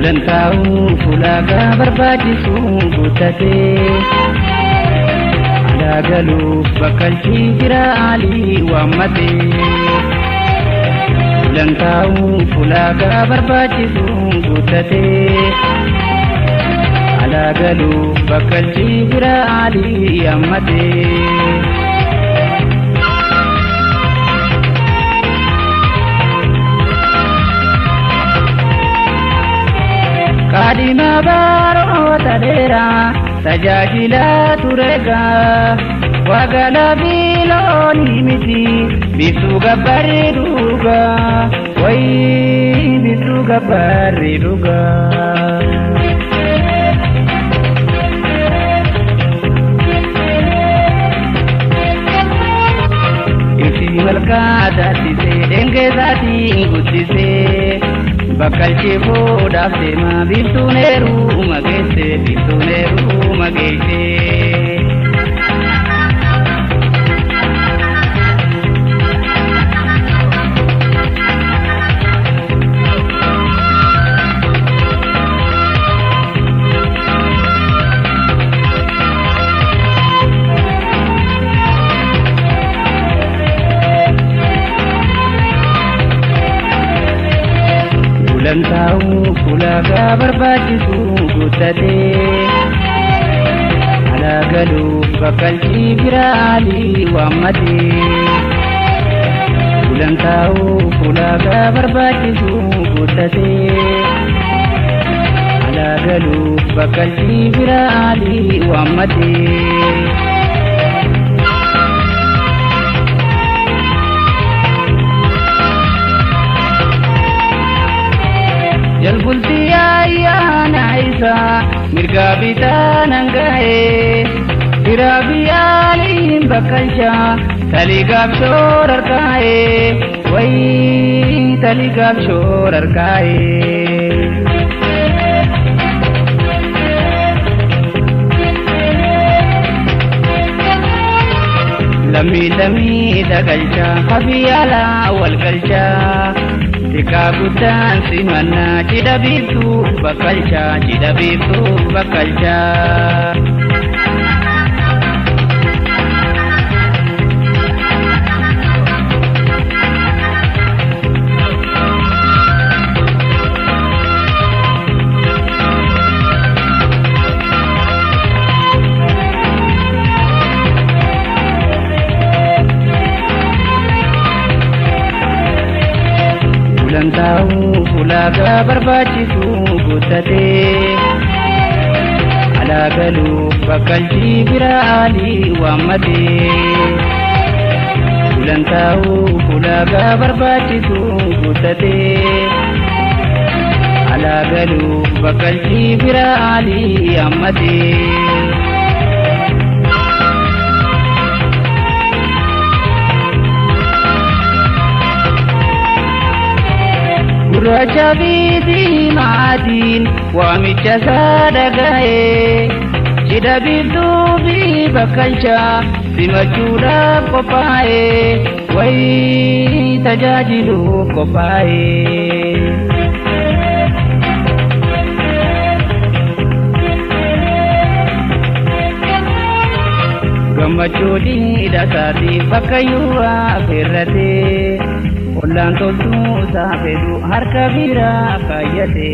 Ulantau fulaga barbaachisu guutatee Alagaluuf bakkalchi jira alii waammatee Ulantau fulaga barbaachisu guutatee Alagaluuf bakkalchi jira alii waammatee Kadima baro tadera tajajila turega wagala biloni miti bisuga bariduga wai bisuga bariduga isi malkada tise dengezati ngutise Bakkalchi boodhaaf deema biiftuuneeru mageesse Ulantau fulaga barbaachisu guutatee Alagaluuf bakkalchi jira alii waammatee Ulantau fulaga barbaachisu guutatee Alagaluuf bakkalchi jira alii waammatee Jalbulti ayyaana isaa mirga bitaa nangaa'ee Diraabii aliin bakkalcha taligaaf shoorarkaa'ee Wayii taligaaf shoorarkaa'ee Lammii dagalcha habiyyaalaa walgalcha Tika guddaan simannaa cidha biiftuu bakkalcha Ulantau fulaga barbaachisu guutatee Alagaluuf bakkalchi jira alii waammatee Ulantau fulaga barbaachisu guutatee Alagaluuf bakkalchi jira alii waammatee Gurraacha biitii maatiin waamicha saadagaa'ee cidha biiftuu fi bakkalcha simachuudhaaf qophaa'ee wayii tajaajiluuf qophaa'ee Gammachuu dhiidhasaatiif bakkayyuu affeerratee Ollaan toltuu isaa fedhu harka biraa kaayyate